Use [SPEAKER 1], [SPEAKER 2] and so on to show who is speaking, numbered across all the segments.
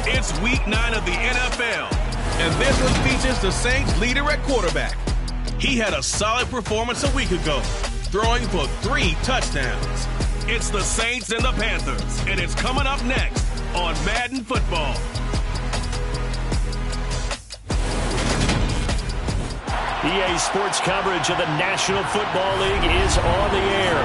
[SPEAKER 1] It's week 9 of the NFL, and this one features the Saints leader at quarterback. He had a solid performance a week ago, throwing for 3 touchdowns. It's the Saints and the Panthers, and it's coming up next on Madden Football.
[SPEAKER 2] EA Sports coverage of the National Football League is on the air.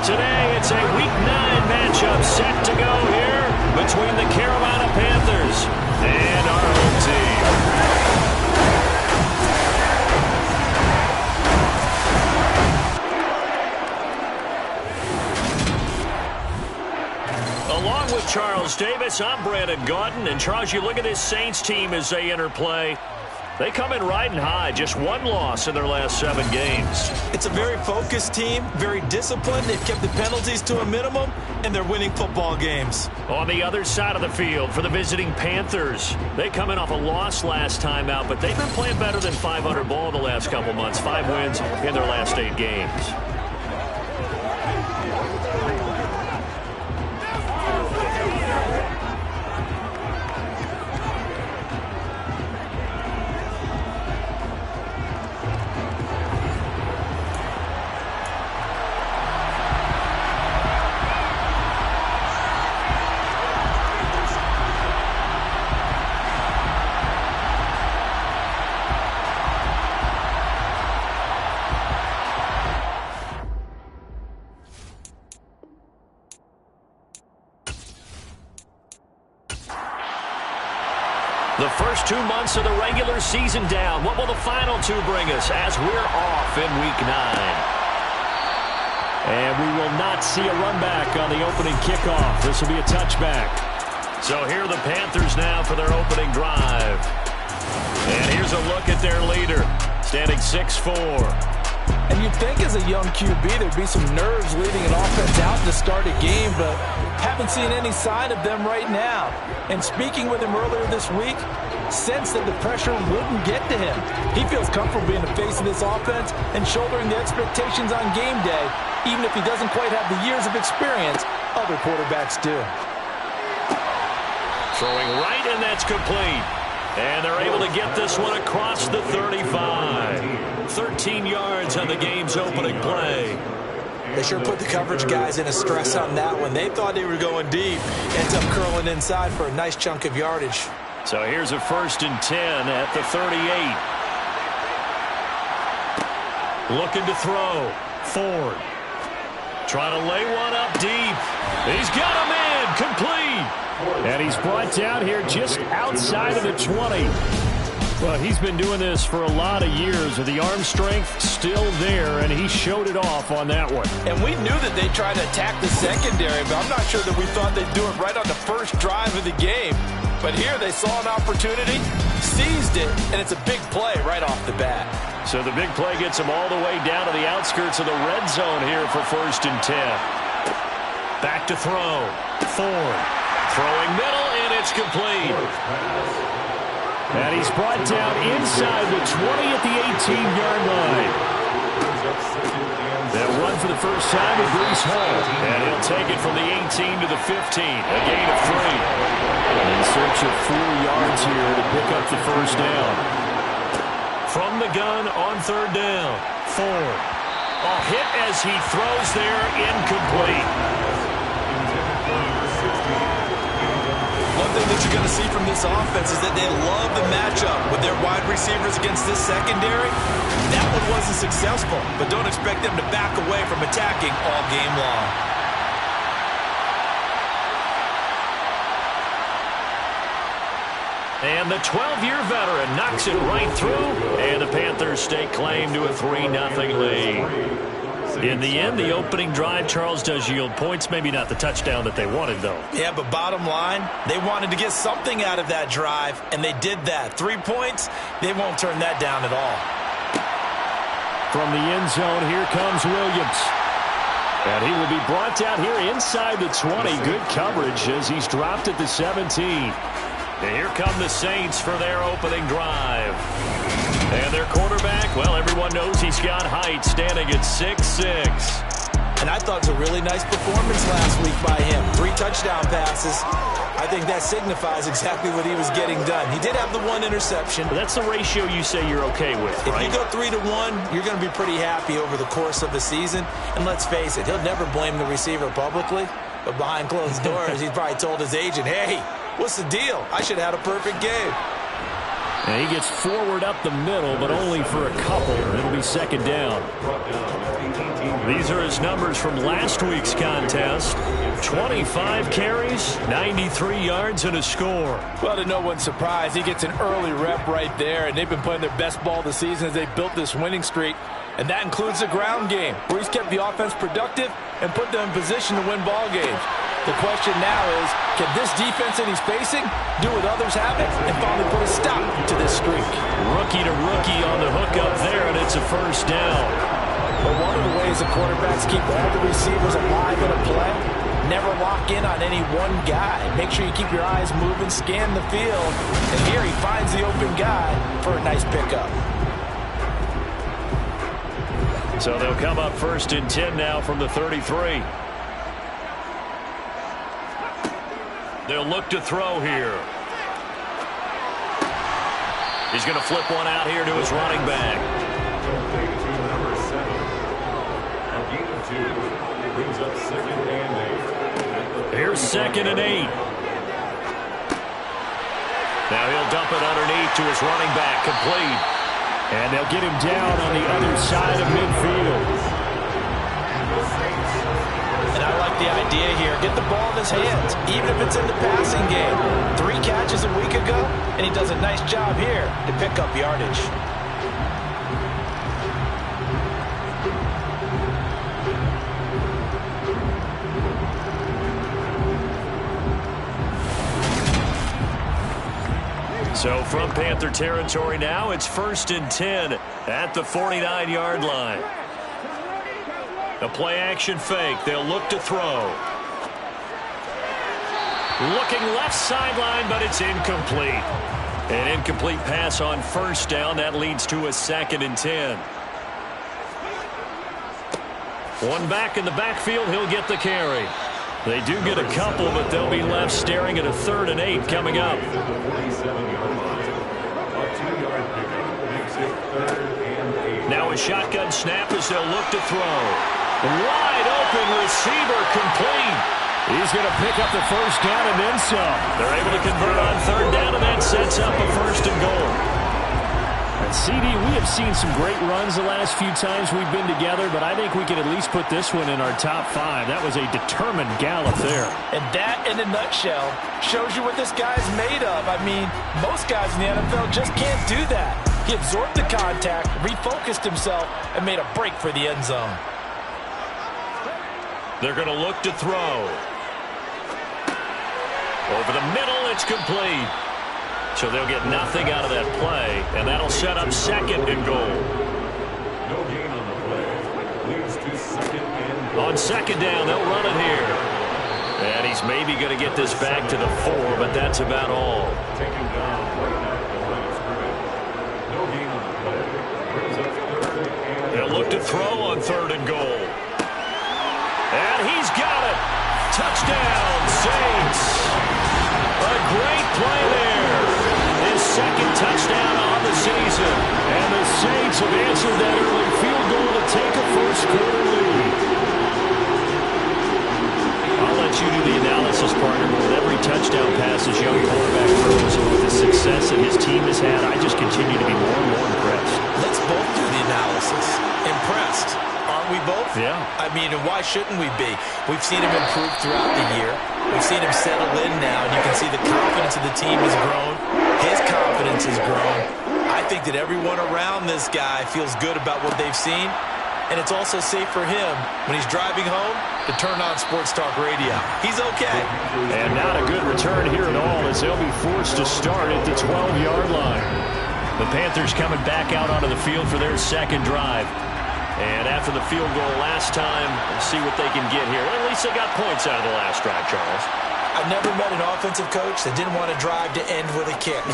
[SPEAKER 2] Today, it's a Week 9 matchup set to go here between the Carolina Panthers and our home team. Along with Charles Davis, I'm Brandon Gaudin. And Charles, you look at this Saints team as they enter play. They come in riding high, just 1 loss in their last 7 games.
[SPEAKER 3] It's a very focused team, very disciplined. They've kept the penalties to a minimum, and they're winning football games.
[SPEAKER 2] On the other side of the field for the visiting Panthers, they come in off a loss last time out, but they've been playing better than 500 ball the last couple months. 5 wins in their last 8 games. The first 2 months of the regular season down. What will the final 2 bring us as we're off in Week 9? And we will not see a run back on the opening kickoff. This will be a touchback. So here are the Panthers now for their opening drive. And here's a look at their leader, standing 6'4".
[SPEAKER 3] And you'd think as a young QB there'd be some nerves leading an offense out to start a game, but haven't seen any sign of them right now. And speaking with him earlier this week, sensed that the pressure wouldn't get to him. He feels comfortable being the face of this offense and shouldering the expectations on game day, even if he doesn't quite have the years of experience other quarterbacks do.
[SPEAKER 2] Throwing right, and that's complete. And they're able to get this one across the 35. 13 yards on the game's opening play.
[SPEAKER 3] They sure put the coverage guys in a stress on that one. They thought they were going deep. Ends up curling inside for a nice chunk of yardage.
[SPEAKER 2] So here's a 1st and 10 at the 38. Looking to throw. Ford. Trying to lay one up deep. He's got a man. Complete. And he's brought down here just outside of the 20. Well, he's been doing this for a lot of years with the arm strength still there, and he showed it off on that one.
[SPEAKER 3] And we knew that they'd try to attack the secondary, but I'm not sure that we thought they'd do it right on the first drive of the game. But here they saw an opportunity, seized it, and it's a big play right off the bat.
[SPEAKER 2] So the big play gets them all the way down to the outskirts of the red zone here for 1st and 10. Back to throw. Ford. Throwing middle, and it's complete. And he's brought down inside the 20 at the 18-yard line. That run for the first time with Brees Hall. And he'll take it from the 18 to the 15. A gain of 3. In search of 4 yards here to pick up the first down. From the gun on 3rd down. Ford. A hit as he throws there, incomplete.
[SPEAKER 3] One thing that you're going to see from this offense is that they love the matchup with their wide receivers against this secondary. That one wasn't successful, but don't expect them to back away from attacking all game long.
[SPEAKER 2] And the 12-year veteran knocks it right through, and the Panthers stake claim to a 3-0 lead. In the end, the opening drive, Charles, does yield points. Maybe not the touchdown that they wanted, though.
[SPEAKER 3] Yeah, but bottom line, they wanted to get something out of that drive, and they did that. 3 points, they won't turn that down at all.
[SPEAKER 2] From the end zone, here comes Williams. And he will be brought down here inside the 20. Good coverage as he's dropped at the 17. And here come the Saints for their opening drive. And their quarterback, well, everyone knows he's got height, standing at 6'6".
[SPEAKER 3] And I thought it was a really nice performance last week by him. 3 touchdown passes. I think that signifies exactly what he was getting done. He did have the one interception.
[SPEAKER 2] That's the ratio you say you're okay with, right?
[SPEAKER 3] If you go 3-to-1, you're going to be pretty happy over the course of the season. And let's face it, he'll never blame the receiver publicly. But behind closed doors, he's probably told his agent, hey, what's the deal? I should have had a perfect game.
[SPEAKER 2] And he gets forward up the middle, but only for a couple. It'll be second down. These are his numbers from last week's contest. 25 carries, 93 yards, and a score.
[SPEAKER 3] Well, to no one's surprise, he gets an early rep right there, and they've been playing their best ball this season as they built this winning streak. And that includes the ground game, where he's kept the offense productive and put them in position to win ball games. The question now is, can this defense that he's facing do what others haven't and finally put a stop to this streak?
[SPEAKER 2] Rookie to rookie on the hook up there, and it's a first down.
[SPEAKER 3] But one of the ways the quarterbacks keep all the receivers alive in a play, never lock in on any one guy. Make sure you keep your eyes moving, scan the field, and here he finds the open guy for a nice pickup.
[SPEAKER 2] So they'll come up 1st and 10 now from the 33. They'll look to throw here. He's going to flip one out here to his running back. Here's 2nd and 8. Now he'll dump it underneath to his running back, complete. And they'll get him down on the other side of midfield.
[SPEAKER 3] And I like the idea here. Get the ball in his hands, even if it's in the passing game. 3 catches a week ago, and he does a nice job here to pick up yardage.
[SPEAKER 2] So from Panther territory now, it's 1st and 10 at the 49-yard line. A play-action fake. They'll look to throw. Looking left sideline, but it's incomplete. An incomplete pass on 1st down. That leads to a 2nd and 10. One back in the backfield. He'll get the carry. They do get a couple, but they'll be left staring at a 3rd and 8 coming up. Now a shotgun snap as they'll look to throw. Wide open receiver, complete. He's going to pick up the 1st down and then some. They're able to convert on 3rd down, and that sets up a 1st and goal. And CD, we have seen some great runs the last few times we've been together, but I think we can at least put this one in our top 5. That was a determined gallop there.
[SPEAKER 3] And that, in a nutshell, shows you what this guy's made of. I mean, most guys in the NFL just can't do that. He absorbed the contact, refocused himself, and made a break for the end zone.
[SPEAKER 2] They're going to look to throw. Over the middle, it's complete. So they'll get nothing out of that play, and that'll set up 2nd and goal.
[SPEAKER 4] No gain on the play. Leads to 2nd and goal.
[SPEAKER 2] On 2nd down, they'll run it here. And he's maybe going to get this back to the 4, but that's about all.
[SPEAKER 4] Taken down right at the line of scrimmage. No gain on the play. Brings up 3rd and
[SPEAKER 2] They'll look to throw on 3rd and goal. And he's got it. Touchdown, Saints. A great play there. His 2nd touchdown on the season. And the Saints have answered that early field goal to take a 1st-quarter lead. I'll let you do the analysis, partner, but with every touchdown pass his young quarterback throws and with the success that his team has had, I just continue to be more and more impressed.
[SPEAKER 3] Let's both do the analysis. Impressed. Aren't we both?
[SPEAKER 2] Yeah.
[SPEAKER 3] I mean, and why shouldn't we be? We've seen him improve throughout the year. We've seen him settle in now, and you can see the confidence of the team has grown. His confidence has grown. I think that everyone around this guy feels good about what they've seen, and it's also safe for him when he's driving home to turn on Sports Talk Radio. He's okay.
[SPEAKER 2] And not a good return here at all as they'll be forced to start at the 12-yard line. The Panthers coming back out onto the field for their 2nd drive. And after the field goal last time, we'll see what they can get here. At least they got points out of the last drive, Charles.
[SPEAKER 3] I've never met an offensive coach that didn't want to drive to end with a kick.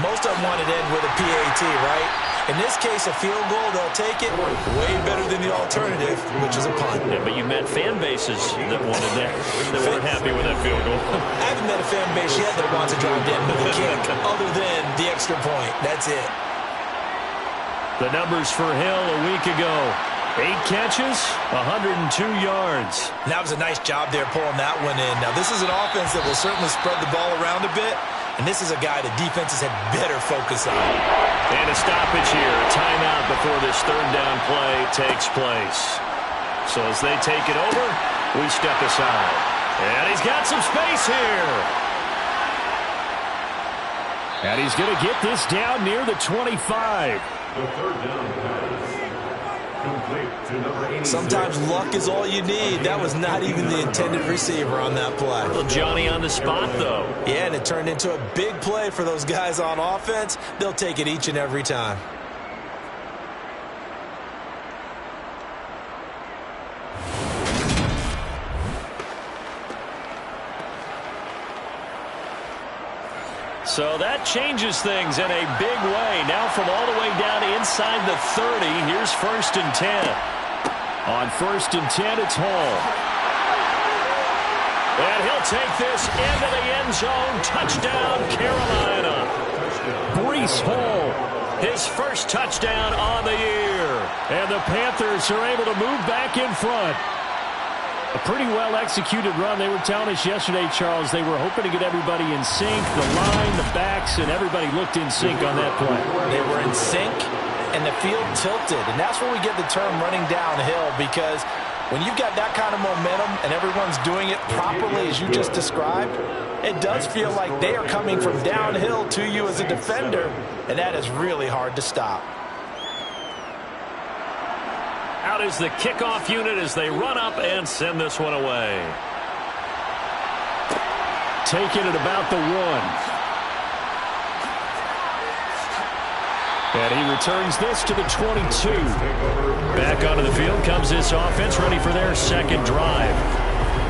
[SPEAKER 3] Most of them wanted to end with a PAT, right? In this case, a field goal, they'll take it way better than the alternative, which is a punt.
[SPEAKER 2] Yeah, but you met fan bases that wanted that, that weren't happy with that field goal.
[SPEAKER 3] I haven't met a fan base yet that wants to drive down to the kick, other than the extra point. That's it.
[SPEAKER 2] The numbers for Hill a week ago. 8 catches, 102 yards.
[SPEAKER 3] And that was a nice job there pulling that one in. Now, this is an offense that will certainly spread the ball around a bit, and this is a guy that defenses had better focus on.
[SPEAKER 2] And a stoppage here, a timeout before this third down play takes place. So as they take it over, we step aside. And he's got some space here. And he's going to get this down near the 25.
[SPEAKER 4] The third down pass. Complete to number 86.
[SPEAKER 3] Sometimes luck is all you need. That was not even the intended receiver on that play.
[SPEAKER 2] Well, Johnny on the spot, though.
[SPEAKER 3] Yeah, and it turned into a big play for those guys on offense. They'll take it each and every time.
[SPEAKER 2] So that changes things in a big way. Now from all the way down inside the 30, here's 1st and 10. On 1st and 10, it's Hall. And he'll take this into the end zone. Touchdown, Carolina. Breece Hall, his first touchdown on the year. And the Panthers are able to move back in front. A pretty well-executed run. They were telling us yesterday, Charles, they were hoping to get everybody in sync. The line, the backs, and everybody looked in sync on that play.
[SPEAKER 3] They were in sync, and the field tilted. And that's where we get the term running downhill, because when you've got that kind of momentum and everyone's doing it properly as you just described, it does feel like they are coming from downhill to you as a defender, and that is really hard to stop.
[SPEAKER 2] Out is the kickoff unit as they run up and send this one away. Taking it about the 1. And he returns this to the 22. Back onto the field comes this offense, ready for their second drive.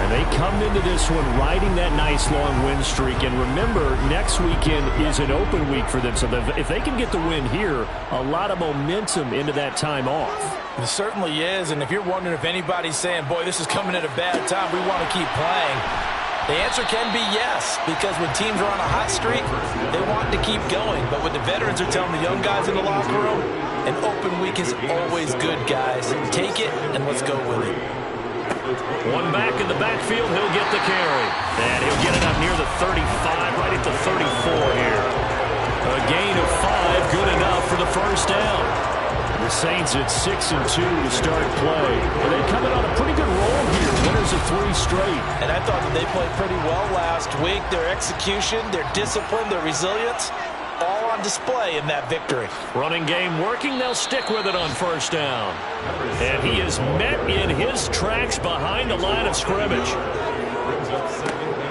[SPEAKER 2] And they come into this one riding that nice long win streak. And remember, next weekend is an open week for them. So if they can get the win here, a lot of momentum into that time off.
[SPEAKER 3] It certainly is. And if you're wondering if anybody's saying, boy, this is coming at a bad time, we want to keep playing, the answer can be yes. Because when teams are on a hot streak, they want to keep going. But when the veterans are telling the young guys in the locker room, an open week is always good, guys. Take it and let's go with it.
[SPEAKER 2] One back in the backfield, he'll get the carry. And he'll get it up near the 35, right at the 34 here. A gain of 5, good enough for the first down. The Saints at 6-2 to start play. And they're coming on a pretty good roll here. Winners of 3 straight.
[SPEAKER 3] And I thought that they played pretty well last week. Their execution, their discipline, their resilience, all on display in that victory.
[SPEAKER 2] Running game working. They'll stick with it on first down. And he is met in his tracks behind the line of scrimmage.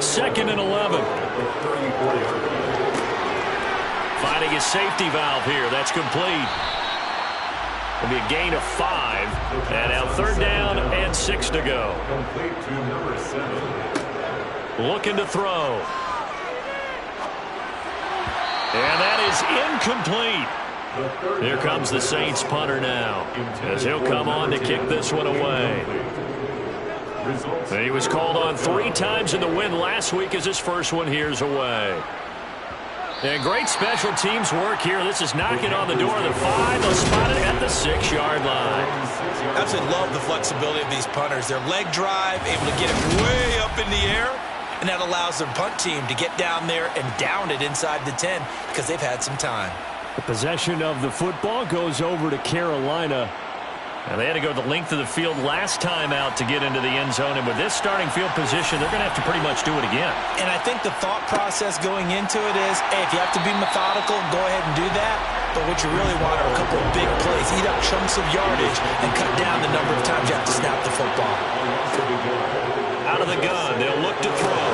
[SPEAKER 2] 2nd and 11. Finding his safety valve here. That's complete. It'll be a gain of 5. And now 3rd down and 6 to go.
[SPEAKER 4] Complete to number 7.
[SPEAKER 2] Looking to throw. And that is incomplete. Here comes the Saints punter now, as he'll come on to kick this one away. He was called on 3 times in the win last week as his first one here's away. And great special teams work here. This is knocking on the door of the 5. They'll spot it at the 6-yard line.
[SPEAKER 3] Absolutely love the flexibility of these punters. Their leg drive, able to get it way up in the air, and that allows their punt team to get down there and down it inside the 10 because they've had some time.
[SPEAKER 2] The possession of the football goes over to Carolina. And they had to go the length of the field last time out to get into the end zone. And with this starting field position, they're going to have to pretty much do it again.
[SPEAKER 3] And I think the thought process going into it is, hey, if you have to be methodical, go ahead and do that. But what you really want are a couple of big plays. Eat up chunks of yardage and cut down the number of times you have to snap the football.
[SPEAKER 2] Out of the gun, they'll look to throw.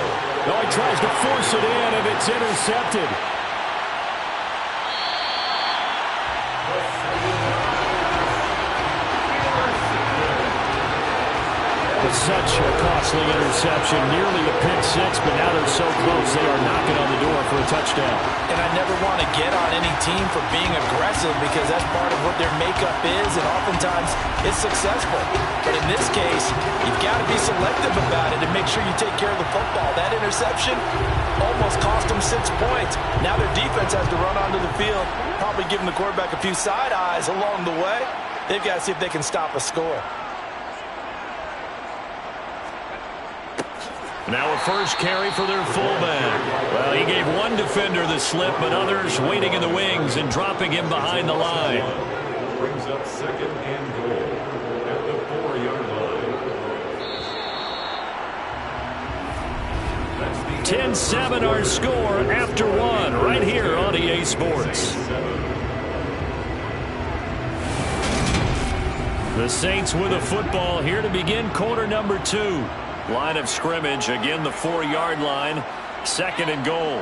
[SPEAKER 5] Oh, he tries to force it in, and it's intercepted.
[SPEAKER 2] was such a costly interception, nearly a pick six, but now they're so close they are knocking on the door for a touchdown.
[SPEAKER 3] And I never want to get on any team for being aggressive because that's part of what their makeup is, and oftentimes it's successful. But in this case, you've got to be selective about it and make sure you take care of the football. That interception almost cost them 6 points. Now their defense has to run onto the field, probably giving the quarterback a few side eyes along the way. They've got to see if they can stop a score.
[SPEAKER 2] Now a first carry for their fullback. Well, he gave one defender the slip, but others waiting in the wings and dropping him behind the line.
[SPEAKER 4] Brings up second and goal at the 4-yard line.
[SPEAKER 2] 10-7 our score after one right here on EA Sports. The Saints with a football here to begin quarter number 2. Line of scrimmage, again the 4-yard line, second and goal.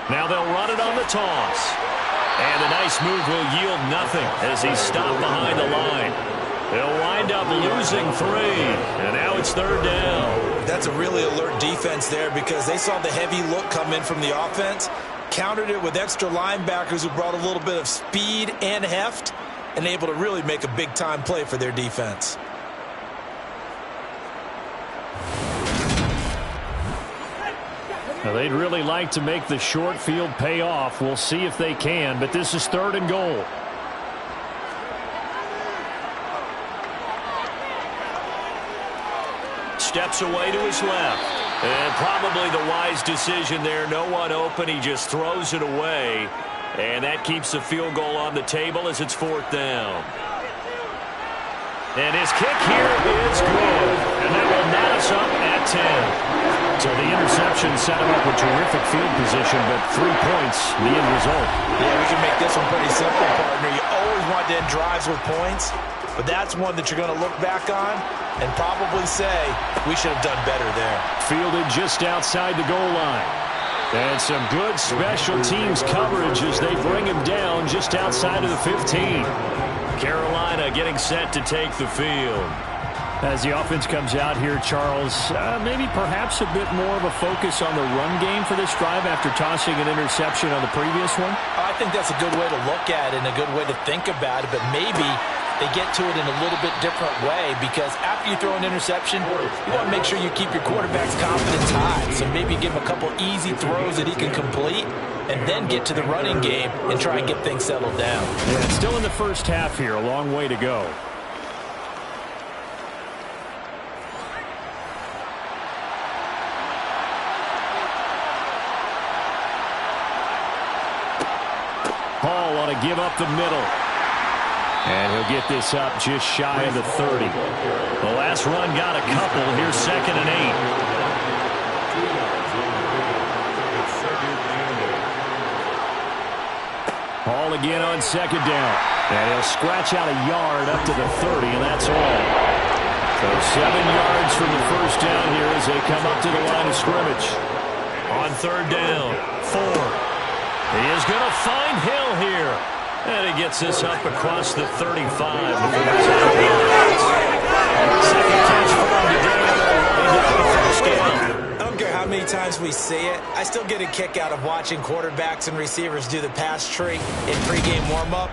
[SPEAKER 2] Now they'll run it on the toss. And the nice move will yield nothing as he's stopped behind the line. They'll wind up losing 3, and now it's third down.
[SPEAKER 3] That's a really alert defense there because they saw the heavy look come in from the offense, countered it with extra linebackers who brought a little bit of speed and heft, and able to really make a big-time play for their defense.
[SPEAKER 2] Now they'd really like to make the short field pay off. We'll see if they can, but this is third and goal. Steps away to his left. And probably the wise decision there. No one open. He just throws it away. And that keeps the field goal on the table as it's fourth down. And his kick here is good. And that will net us up at 10. So the interception set him up with terrific field position, but 3 points, the end result.
[SPEAKER 3] Yeah, we can make this one pretty simple, partner. You always want to end drives with points, but that's one that you're going to look back on and probably say, we should have done better there.
[SPEAKER 2] Fielded just outside the goal line. And some good special teams coverage as they bring him down just outside of the 15. Carolina getting set to take the field. As the offense comes out here, Charles, maybe perhaps a bit more of a focus on the run game for this drive after tossing an interception on the previous one?
[SPEAKER 3] I think that's a good way to look at it and a good way to think about it, but maybe they get to it in a little bit different way because after you throw an interception, you want to make sure you keep your quarterback's confidence high. So maybe give him a couple easy throws that he can complete and then get to the running game and try and get things settled down.
[SPEAKER 2] Yeah, it's still in the first half here, a long way to go. Hall ought to give up the middle. And he'll get this up just shy of the 30. The last run got a couple. Here's second and 8. Hall again on second down. And he'll scratch out a yard up to the 30, and that's all. So 7 yards from the first down here as they come up to the line of scrimmage. On third down, 4. He is going to find Hill here. And he gets this up across the 35 before he's out of bounds. Second catch for him today.
[SPEAKER 3] I don't care how many times we see it. I still get a kick out of watching quarterbacks and receivers do the pass tree in pregame warm-up.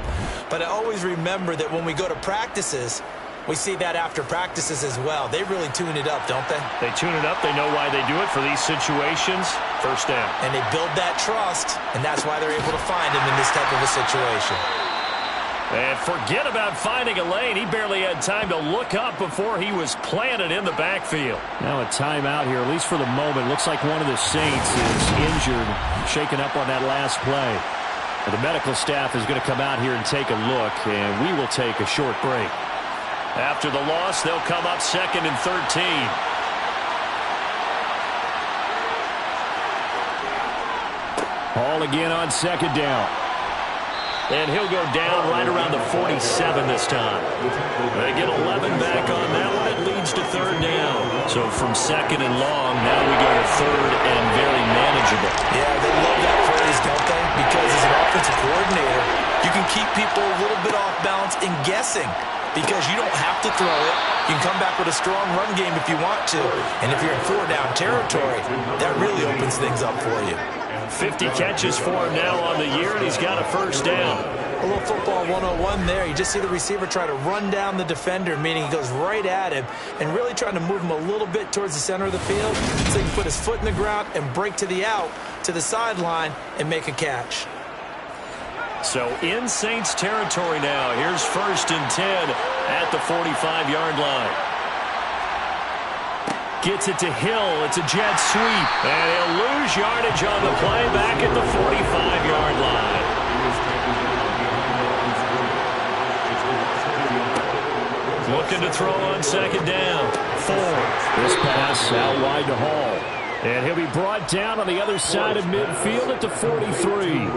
[SPEAKER 3] But I always remember that when we go to practices, we see that after practices as well. They really tune it up, don't they?
[SPEAKER 2] They tune it up. They know why they do it for these situations. First down.
[SPEAKER 3] And they build that trust, and that's why they're able to find him in this type of a situation.
[SPEAKER 2] And forget about finding a lane. He barely had time to look up before he was planted in the backfield. Now a timeout here, at least for the moment. Looks like one of the Saints is injured, shaken up on that last play. The medical staff is going to come out here and take a look, and we will take a short break. After the loss, they'll come up second and 13. Hall again on second down. And he'll go down right around the 47 this time. They get 11 back on that one. It leads to third down. So from second and long, now we go to third and very manageable.
[SPEAKER 3] Yeah, they love that phrase, don't they? Because as an offensive coordinator, you can keep people a little bit off balance and guessing, because you don't have to throw it. You can come back with a strong run game if you want to. And if you're in 4-down territory, that really opens things up for you.
[SPEAKER 2] 50 catches for him now on the year, and he's got a first down.
[SPEAKER 3] A little football 101 there. You just see the receiver try to run down the defender, meaning he goes right at him and really trying to move him a little bit towards the center of the field so he can put his foot in the ground and break to the out, to the sideline, and make a catch.
[SPEAKER 2] So in Saints territory now. Here's 1st and 10 at the 45-yard line. Gets it to Hill. It's a jet sweep. And he'll lose yardage on the play back at the 45-yard line. Looking to throw on 2nd down. Ford.
[SPEAKER 5] This pass out wide to Hall. And he'll be brought down on the other side of midfield at the 43.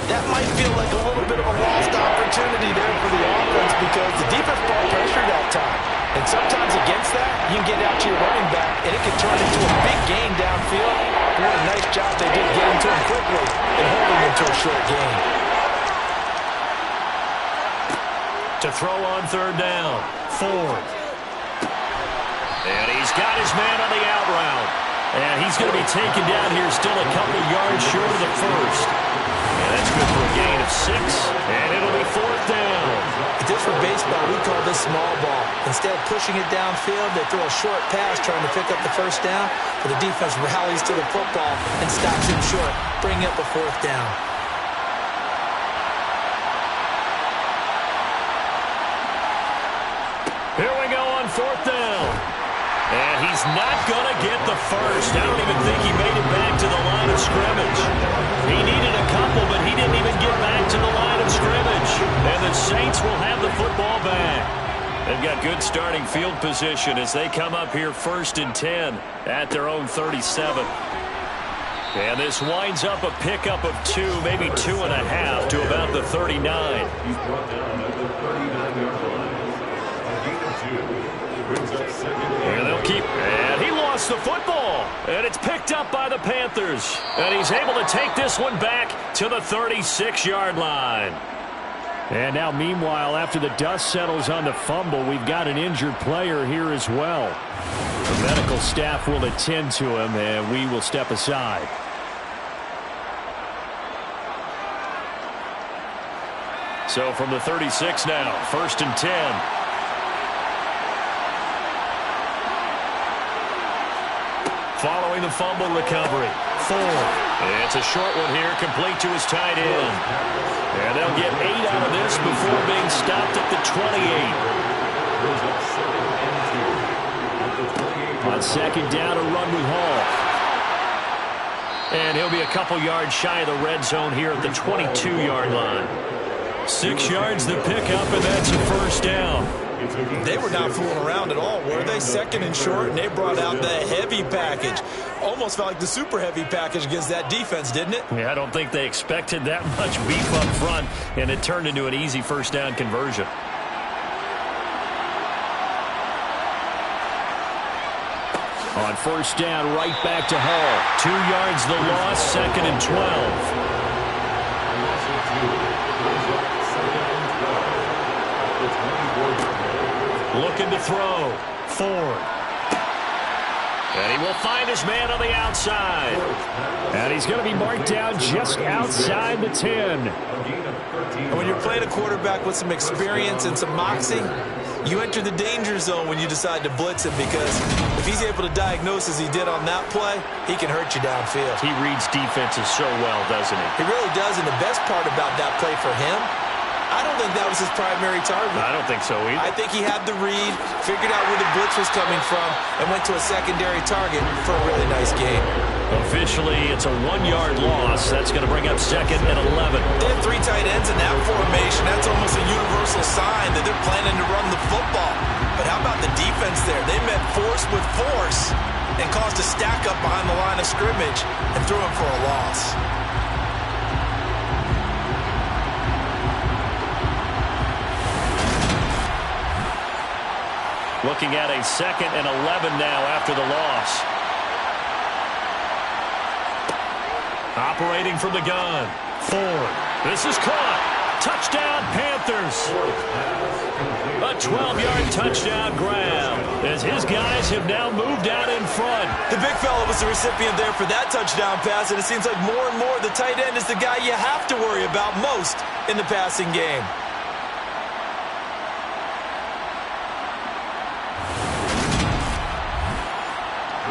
[SPEAKER 3] That might feel like a little bit of a lost opportunity there for the offense because the defense brought pressure that time. And sometimes against that, you can get out to your running back, and it can turn into a big gain downfield. What a nice job they did getting to him quickly and holding him to a short gain.
[SPEAKER 2] To throw on 3rd down. Ford. And he's got his man on the out route. And he's going to be taken down here still a couple yards short of the first. And that's good for a gain of 6. And it'll be 4th down.
[SPEAKER 3] Just for baseball, we call this small ball. Instead of pushing it downfield, they throw a short pass trying to pick up the 1st down. But the defense rallies to the football and stops him short, bringing up a 4th down.
[SPEAKER 2] Here we go on 4th down. And he's not going to get the first. I don't even think he made it back to the line of scrimmage. He needed a couple, but he didn't even get back to the line of scrimmage. And the Saints will have the football back. They've got good starting field position as they come up here 1st and 10 at their own 37. And this winds up a pickup of 2, maybe 2.5 to about the 39.
[SPEAKER 4] He's brought down at the 39-yard line. A gain of 2. Brings up 2nd.
[SPEAKER 2] And they'll keep. And he lost the football. And it's picked up by the Panthers. And he's able to take this one back to the 36-yard line.
[SPEAKER 5] And now, meanwhile, after the dust settles on the fumble, we've got an injured player here as well. The medical staff will attend to him, and we will step aside.
[SPEAKER 2] So from the 36 now, 1st and 10. Following the fumble recovery, Ford. It's a short one here, complete to his tight end. And they'll get 8 out of this before being stopped at the 28.
[SPEAKER 5] On 2nd down, a run with Hall.
[SPEAKER 2] And he'll be a couple yards shy of the red zone here at the 22-yard line. 6 yards the pickup, and that's a 1st down.
[SPEAKER 3] They were not fooling around at all, were they? 2nd and short, and they brought out the heavy package. Almost felt like the super heavy package against that defense, didn't it?
[SPEAKER 2] Yeah, I don't think they expected that much beef up front, and it turned into an easy 1st down conversion.
[SPEAKER 5] On 1st down, right back to Hall.
[SPEAKER 2] 2 yards the loss, 2nd and 12. Looking to throw. Ford. And he will find his man on the outside.
[SPEAKER 5] And he's going to be marked down just outside the 10.
[SPEAKER 3] And when you're playing a quarterback with some experience and some moxie, you enter the danger zone when you decide to blitz him, because if he's able to diagnose as he did on that play, he can hurt you downfield.
[SPEAKER 2] He reads defenses so well, doesn't he?
[SPEAKER 3] He really does, and the best part about that play for him, I don't think that was his primary target.
[SPEAKER 2] I don't think so either.
[SPEAKER 3] I think he had the read, figured out where the blitz was coming from, and went to a secondary target for a really nice game.
[SPEAKER 2] Officially, it's a 1-yard loss. That's going to bring up 2nd and 11.
[SPEAKER 3] They have 3 tight ends in that formation. That's almost a universal sign that they're planning to run the football. But how about the defense there? They met force with force and caused a stack up behind the line of scrimmage and threw him for a loss.
[SPEAKER 2] Looking at a 2nd and 11 now after the loss. Operating from the gun. Ford. This is caught.
[SPEAKER 5] Touchdown, Panthers. A 12-yard touchdown grab as his guys have now moved out in front.
[SPEAKER 3] The big fella was the recipient there for that touchdown pass, and it seems like more and more the tight end is the guy you have to worry about most in the passing game.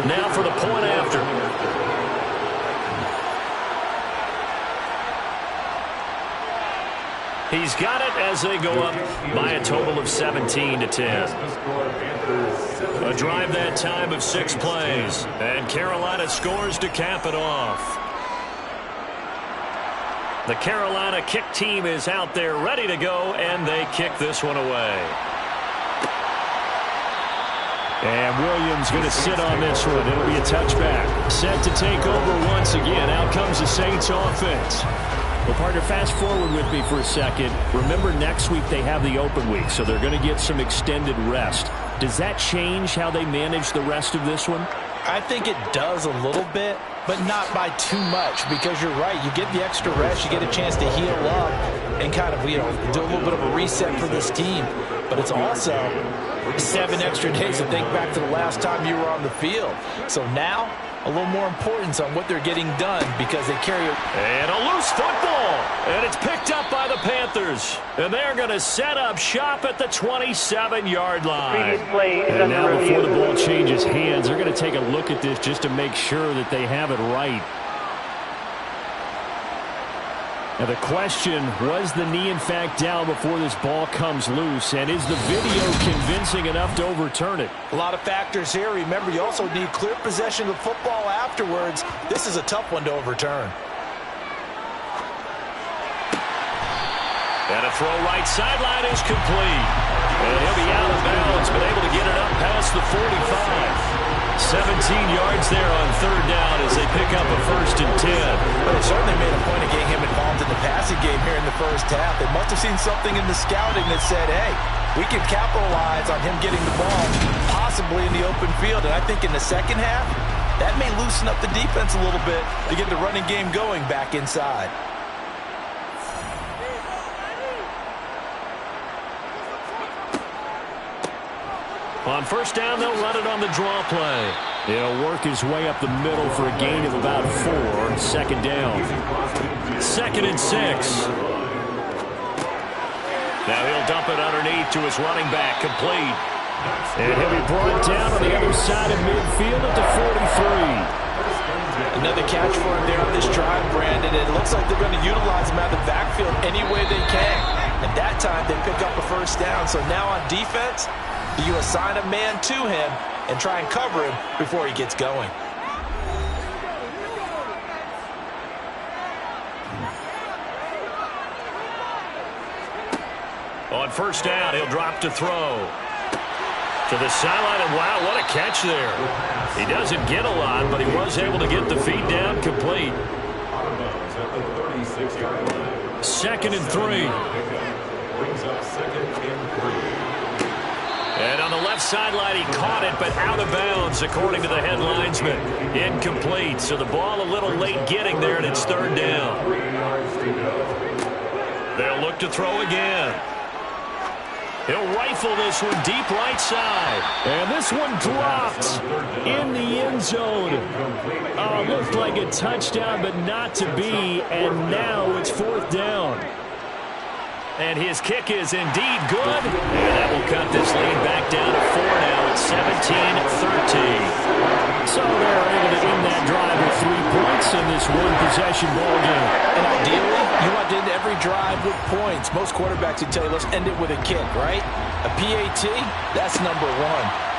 [SPEAKER 5] Now for the point after. He's got it as they go up by a total of 17-10. A drive that time of 6 plays. And Carolina scores to cap it off. The Carolina kick team is out there ready to go, and they kick this one away. And Williams going to sit on this one. It'll be a touchback. Set to take over once again. Out comes the Saints offense. Well, partner, fast forward with me for a second. Remember, next week they have the open week, so they're going to get some extended rest. Does that change how they manage the rest of this one?
[SPEAKER 3] I think it does a little bit, but not by too much, because you're right. You get the extra rest. You get a chance to heal up and kind of, do a little bit of a reset for this team. But it's also 7 extra days to think back to the last time you were on the field. So now, a little more importance on what they're getting done because they carry it.
[SPEAKER 5] And a loose football. And it's picked up by the Panthers. And they're going to set up shop at the 27-yard line. And now before the ball changes hands, they're going to take a look at this just to make sure that they have it right. Now the question, was the knee in fact down before this ball comes loose? And is the video convincing enough to overturn it?
[SPEAKER 3] A lot of factors here. Remember, you also need clear possession of the football afterwards. This is a tough one to overturn.
[SPEAKER 5] And a throw right sideline is complete. And he'll be out of bounds, but able to get it up past the 45. 17 yards there on 3rd down as they pick up a 1st and 10.
[SPEAKER 3] But they certainly made a point of getting him involved in the passing game here in the first half. They must have seen something in the scouting that said, hey, we can capitalize on him getting the ball, possibly in the open field. And I think in the second half, that may loosen up the defense a little bit to get the running game going back inside.
[SPEAKER 5] On 1st down, they'll run it on the draw play. He'll work his way up the middle for a gain of about 4. 2nd down. 2nd and 6. Now he'll dump it underneath to his running back, complete. And he'll be brought down on the other side of midfield at the 43.
[SPEAKER 3] Another catch for him there on this drive, Brandon. It looks like they're going to utilize him out of the backfield any way they can. And that time, they pick up a 1st down. So now on defense, you assign a man to him and try and cover him before he gets going.
[SPEAKER 5] On 1st down, he'll drop to throw. To the sideline, and wow, what a catch there. He doesn't get a lot, but he was able to get the feet down complete. 2nd and 3.
[SPEAKER 4] Brings up 2nd and 3.
[SPEAKER 5] And on the left sideline, he caught it, but out of bounds, according to the head linesman. Incomplete, so the ball a little late getting there, and it's 3rd down. They'll look to throw again. He'll rifle this one deep right side. And this one dropped in the end zone. Oh, looked like a touchdown, but not to be, and now it's 4th down. And his kick is indeed good. And that will cut this lead back down to 4 now at 17-13. So they're able to end that drive with 3 points in this one-possession ball game.
[SPEAKER 3] And ideally, you want to end every drive with points. Most quarterbacks would tell you, let's end it with a kick, right? A PAT, that's number 1.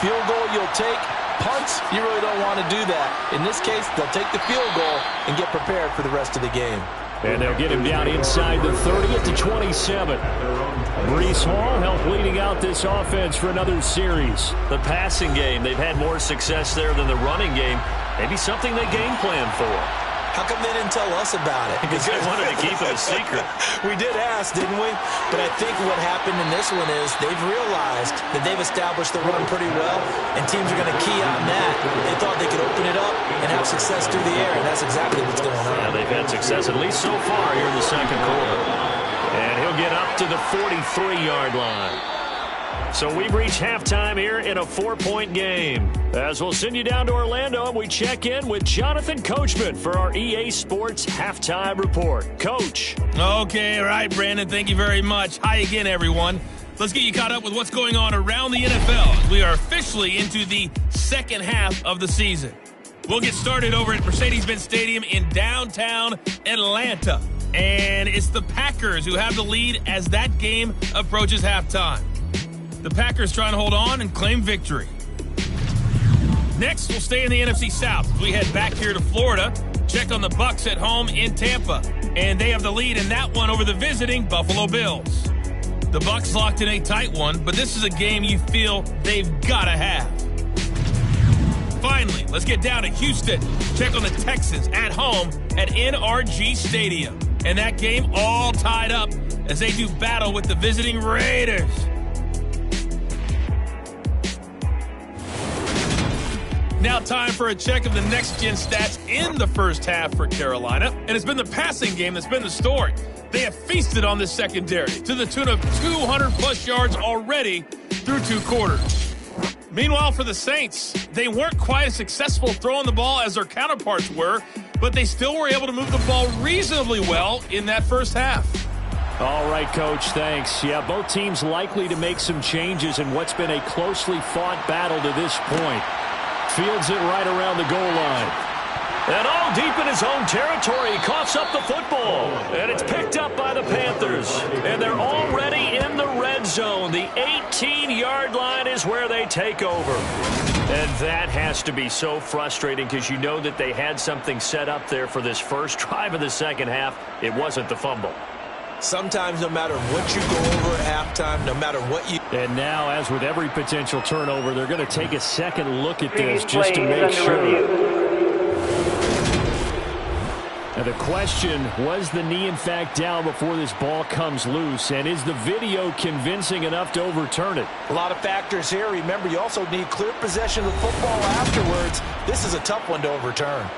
[SPEAKER 3] Field goal you'll take. Punts, you really don't want to do that. In this case, they'll take the field goal and get prepared for the rest of the game.
[SPEAKER 5] And they'll get him down inside the 30 at the 27. Breece Hall helped leading out this offense for another series. The passing game, they've had more success there than the running game. Maybe something they game plan for.
[SPEAKER 3] How come they didn't tell us about it?
[SPEAKER 5] Because they wanted to keep it a secret.
[SPEAKER 3] We did ask, didn't we? But I think what happened in this one is they've realized that they've established the run pretty well, and teams are going to key on that. They thought they could open it up and have success through the air, and that's exactly what's going on.
[SPEAKER 5] Yeah, they've had success, at least so far, here in the 2nd quarter. And he'll get up to the 43-yard line. So we've reached halftime here in a 4-point game. As we'll send you down to Orlando, and we check in with Jonathan Coachman for our EA Sports Halftime Report. Coach.
[SPEAKER 1] Okay, all right, Brandon. Thank you very much. Hi again, everyone. Let's get you caught up with what's going on around the NFL. We are officially into the second half of the season. We'll get started over at Mercedes-Benz Stadium in downtown Atlanta. And it's the Packers who have the lead as that game approaches halftime. The Packers trying to hold on and claim victory. Next, we'll stay in the NFC South. We head back here to Florida, check on the Bucs at home in Tampa. And they have the lead in that one over the visiting Buffalo Bills. The Bucs locked in a tight one, but this is a game you feel they've got to have. Finally, let's get down to Houston. Check on the Texans at home at NRG Stadium. And that game all tied up as they do battle with the visiting Raiders. Now time for a check of the next-gen stats in the first half for Carolina. And it's been the passing game that's been the story. They have feasted on this secondary to the tune of 200-plus yards already through 2 quarters. Meanwhile, for the Saints, they weren't quite as successful throwing the ball as their counterparts were, but they still were able to move the ball reasonably well in that first half.
[SPEAKER 2] All right, Coach, thanks. Yeah, both teams likely to make some changes in what's been a closely fought battle to this point. Fields it right around the goal line.
[SPEAKER 5] And all deep in his own territory, he coughs up the football. And it's picked up by the Panthers. And they're already in the red zone. The 18-yard line is where they take over. And that has to be so frustrating because you know that they had something set up there for this first drive of the second half. It wasn't the fumble.
[SPEAKER 3] Sometimes no matter what you go over at halftime, no matter what you...
[SPEAKER 2] And now, as with every potential turnover, they're going to take a second look at this just to make sure. Now the question, was the knee in fact down before this ball comes loose? And is the video convincing enough to overturn it?
[SPEAKER 3] A lot of factors here. Remember, you also need clear possession of the football afterwards. This is a tough one to overturn.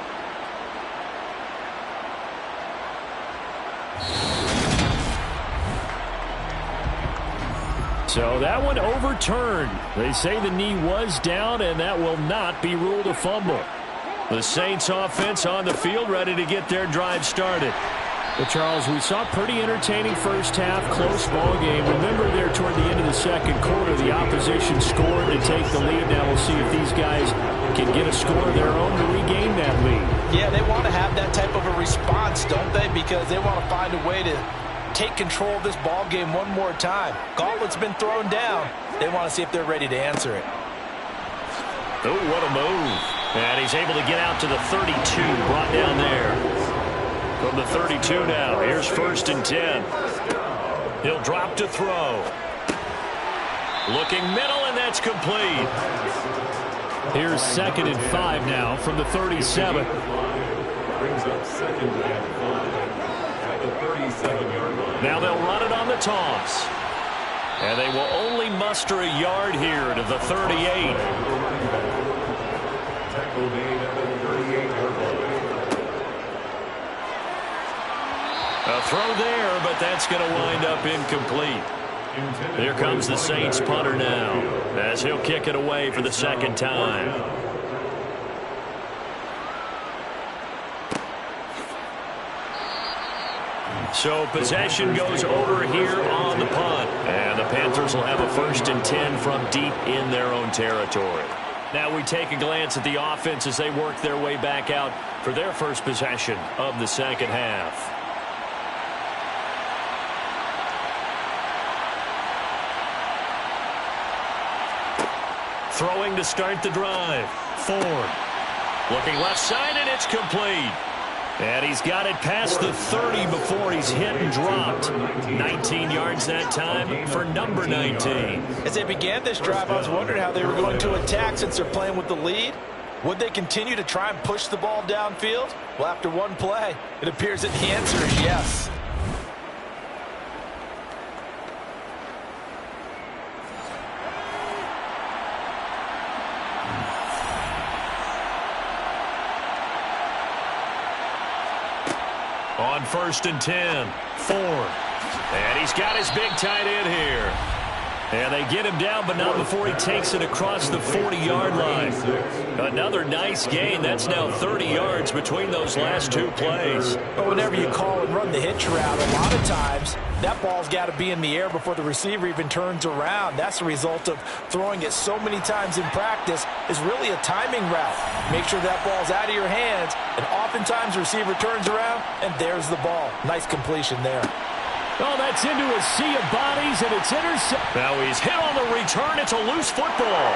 [SPEAKER 2] So that one overturned. They say the knee was down, and that will not be ruled a fumble. The Saints offense on the field ready to get their drive started. Well, Charles, we saw pretty entertaining first half, close ball game. Remember there toward the end of the second quarter, the opposition scored to take the lead. Now we'll see if these guys can get a score of their own to regain that lead.
[SPEAKER 3] Yeah, they want to have that type of a response, don't they? Because they want to find a way to take control of this ball game one more time. Gauntlet's been thrown down. They want to see if they're ready to answer it.
[SPEAKER 5] Oh, what a move. And he's able to get out to the 32, brought down there. From the 32 now, here's 1st and 10. He'll drop to throw. Looking middle, and that's complete.
[SPEAKER 2] Here's 2nd and 5 now from the 37.
[SPEAKER 4] Brings up 2nd and 5 at the 37-yard line.
[SPEAKER 5] Now they'll run it on the toss. And they will only muster a yard here to the 38.
[SPEAKER 4] Tackle made at the 38-yard line.
[SPEAKER 5] A throw there, but that's going to wind up incomplete. Here comes the Saints punter now, as he'll kick it away for the second time. So possession goes over here on the punt. And the Panthers will have a 1st and 10 from deep in their own territory. Now we take a glance at the offense as they work their way back out for their first possession of the second half. Throwing to start the drive. Ford. Looking left side, and it's complete. And he's got it past the 30 before he's hit and dropped. 19 yards that time for number 19.
[SPEAKER 3] As they began this drive, I was wondering how they were going to attack since they're playing with the lead. Would they continue to try and push the ball downfield? Well, after one play, it appears that the answer is yes.
[SPEAKER 5] On 1st and 10, Ford. And he's got his big tight end here. And they get him down, but not before he takes it across the 40-yard line. Another nice gain. That's now 30 yards between those last two plays.
[SPEAKER 3] But whenever you call and run the hitch route, a lot of times that ball's got to be in the air before the receiver even turns around. That's the result of throwing it so many times in practice is really a timing route. Make sure that ball's out of your hands, and oftentimes the receiver turns around, and there's the ball. Nice completion there.
[SPEAKER 2] Oh, that's into a sea of bodies, and it's intercepted.
[SPEAKER 5] Now he's hit on the return. It's a loose football.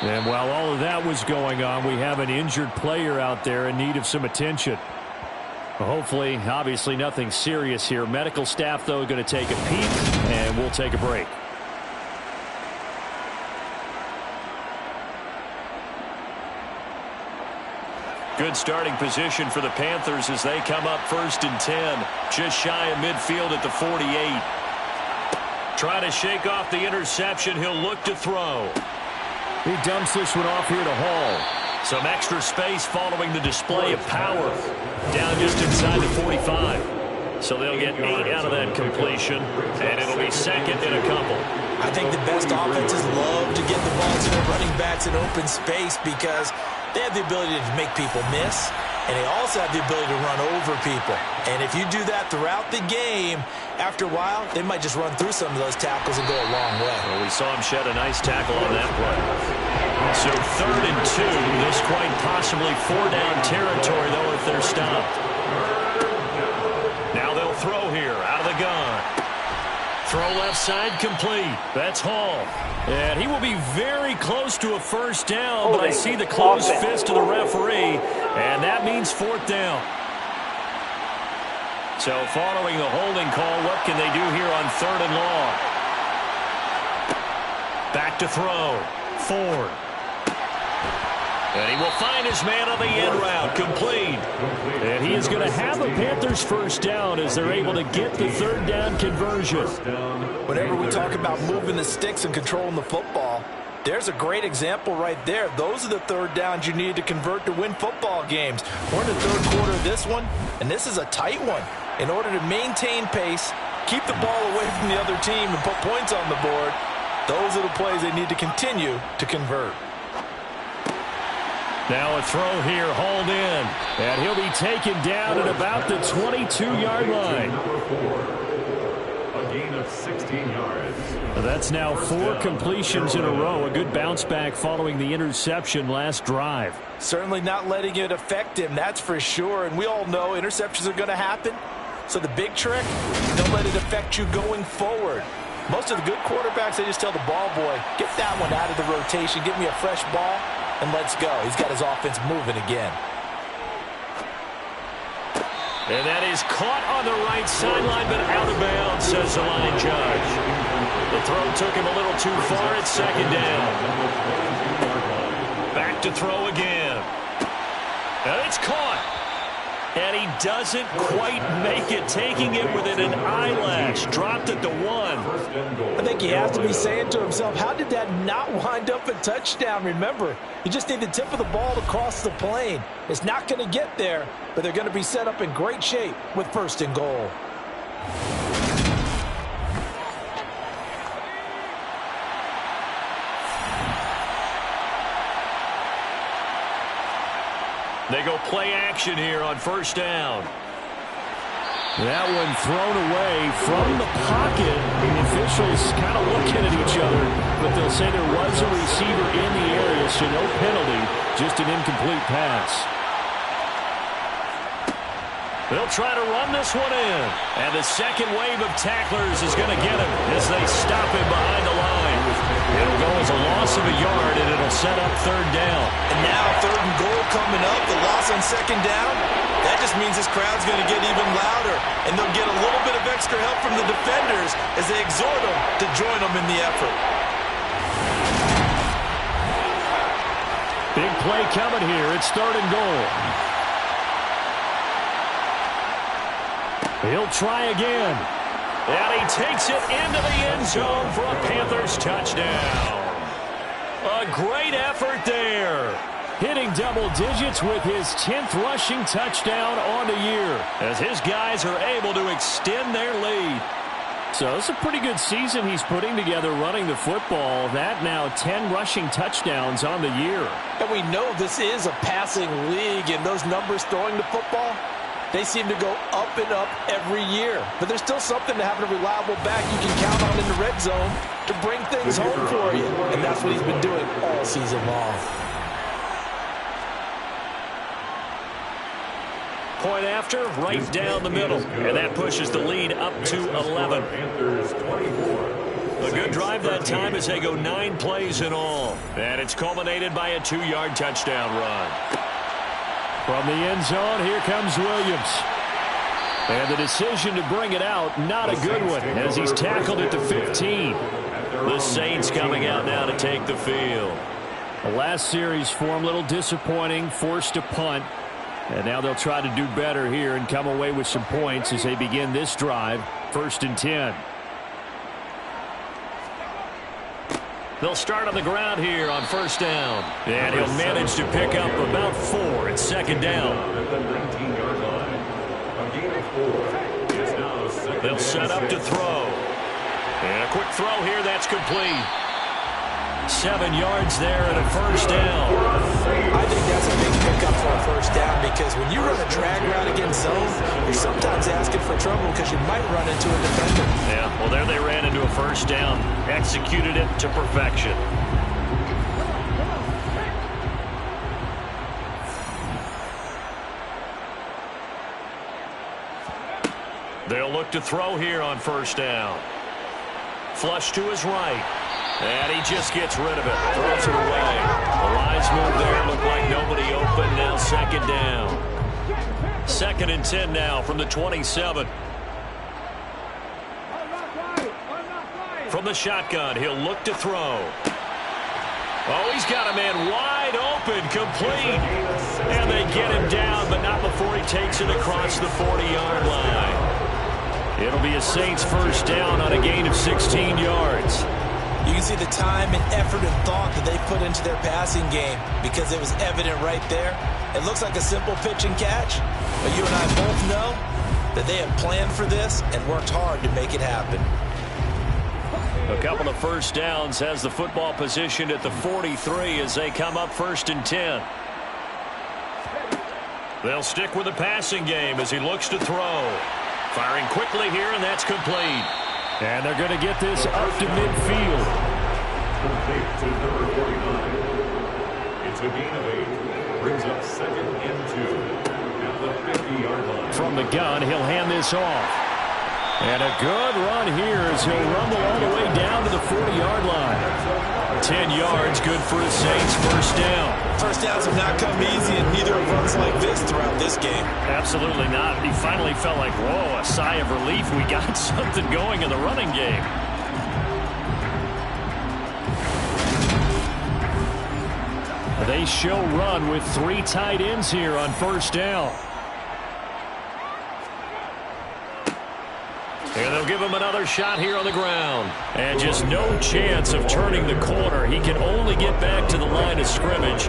[SPEAKER 2] And while all of that was going on, we have an injured player out there in need of some attention. Hopefully, obviously nothing serious here. Medical staff, though, going to take a peek, and we'll take a break.
[SPEAKER 5] Good starting position for the Panthers as they come up 1st and 10. Just shy of midfield at the 48. Trying to shake off the interception. He'll look to throw.
[SPEAKER 2] He dumps this one off here to Hall.
[SPEAKER 5] Some extra space following the display of power. Down just inside the 45. So they'll get 8 out of that completion, and it'll be second and a couple.
[SPEAKER 3] I think the best offenses love to get the ball to their running backs in open space because they have the ability to make people miss, and they also have the ability to run over people. And if you do that throughout the game, after a while, they might just run through some of those tackles and go a long way.
[SPEAKER 5] Well, we saw him shed a nice tackle on that play. So 3rd and 2. This quite possibly 4-down territory, though, if they're stopped. Now they'll throw here out of the gun. Throw left side complete. That's Hall.
[SPEAKER 2] And he will be very close to a first down, but I see the closed fist of the referee, and that means 4th down.
[SPEAKER 5] So following the holding call, what can they do here on 3rd and long? Back to throw. Ford. And he will find his man on the end route. Complete.
[SPEAKER 2] And he is going to have the Panthers first down as they're able to get the 3rd down conversion.
[SPEAKER 3] Whenever we talk about moving the sticks and controlling the football, there's a great example right there. Those are the 3rd downs you need to convert to win football games. We're in the 3rd quarter of this one, and this is a tight one. In order to maintain pace, keep the ball away from the other team, and put points on the board, those are the plays they need to continue to convert.
[SPEAKER 2] Now a throw here, hauled in. And he'll be taken down at about the 22-yard line.
[SPEAKER 4] A gain of 16 yards.
[SPEAKER 2] That's now 4 completions in a row. A good bounce back following the interception last drive.
[SPEAKER 3] Certainly not letting it affect him, that's for sure. And we all know interceptions are going to happen. So the big trick, don't let it affect you going forward. Most of the good quarterbacks, they just tell the ball boy, get that one out of the rotation, give me a fresh ball, and let's go. He's got his offense moving again.
[SPEAKER 5] And that is caught on the right sideline, but out of bounds, says the line judge. The throw took him a little too far at 2nd down. Back to throw again. And it's caught. And he doesn't quite make it, taking it within an eyelash. Dropped at the 1.
[SPEAKER 3] I think he has to be saying to himself, how did that not wind up a touchdown? Remember, you just need the tip of the ball to cross the plane. It's not going to get there, but they're going to be set up in great shape with 1st and goal.
[SPEAKER 5] They go play action here on 1st down.
[SPEAKER 2] That one thrown away from the pocket. The officials kind of looking at each other, but they'll say there was a receiver in the area, so no penalty, just an incomplete pass.
[SPEAKER 5] They'll try to run this one in. And the second wave of tacklers is going to get him as they stop him behind the line. It'll go as a loss of a yard, and it'll set up 3rd down.
[SPEAKER 3] And now 3rd and goal coming up. The loss on 2nd down. That just means this crowd's going to get even louder. And they'll get a little bit of extra help from the defenders as they exhort them to join them in the effort.
[SPEAKER 2] Big play coming here. It's 3rd and goal. He'll try again.
[SPEAKER 5] And he takes it into the end zone for a Panthers touchdown. A great effort there.
[SPEAKER 2] hitting double digits with his 10th rushing touchdown on the year,
[SPEAKER 5] as his guys are able to extend their lead.
[SPEAKER 2] So it's a pretty good season he's putting together running the football. That now 10 rushing touchdowns on the year.
[SPEAKER 3] And we know this is a passing league, and those numbers throwing the football, they seem to go up and up every year. But there's still something to having a reliable back you can count on in the red zone to bring things home for you. And that's what he's been doing all season long.
[SPEAKER 5] Point after, right down the middle. And that pushes the lead up to 11. A good drive that time as they go 9 plays in all. And it's culminated by a 2-yard touchdown run.
[SPEAKER 2] From the end zone, here comes Williams. And the decision to bring it out, not a good one, as he's tackled at the 15.
[SPEAKER 5] The Saints coming out now to take the field.
[SPEAKER 2] The last series for him, a little disappointing, forced a punt. And now they'll try to do better here and come away with some points as they begin this drive, 1st and 10.
[SPEAKER 5] They'll start on the ground here on 1st down. And he'll manage to pick up about 4 at 2nd down. They'll set up to throw. And a quick throw here, that's complete. 7 yards there and a 1st down.
[SPEAKER 3] I think that's a big pickup for a 1st down, because when you run a drag route against zone, you're sometimes asking for trouble because you might run into a defender.
[SPEAKER 5] Yeah, well, there they ran into a 1st down. Executed it to perfection. They'll look to throw here on 1st down. Flush to his right. And he just gets rid of it. Throws it away. The lines move there. Looked like nobody open. Now 2nd down. 2nd and 10 now from the 27. From the shotgun, he'll look to throw. Oh, he's got a man wide open, complete. And they get him down, but not before he takes it across the 40-yard line. It'll be a Saints 1st down on a gain of 16 yards.
[SPEAKER 3] You can see the time and effort and thought that they put into their passing game, because it was evident right there. It looks like a simple pitch and catch, but you and I both know that they have planned for this and worked hard to make it happen.
[SPEAKER 5] A couple of 1st downs, has the football positioned at the 43 as they come up 1st and 10. They'll stick with the passing game as he looks to throw. Firing quickly here, and that's complete.
[SPEAKER 2] And they're going to get this up to midfield.
[SPEAKER 4] Complete to number 49. It's a gain of 8. Brings up 2nd and 2 at the 50-yard line.
[SPEAKER 2] From the gun, he'll hand this off. And a good run here as he'll rumble all the way down to the 40-yard line.
[SPEAKER 5] 10 yards, good for the Saints. 1st down.
[SPEAKER 3] 1st downs have not come easy, and neither have runs like this throughout this game.
[SPEAKER 5] Absolutely not. He finally felt like, whoa, a sigh of relief. We got something going in the running game.
[SPEAKER 2] They show run with 3 tight ends here on 1st down.
[SPEAKER 5] And they'll give him another shot here on the ground. And just no chance of turning the corner. He can only get back to the line of scrimmage.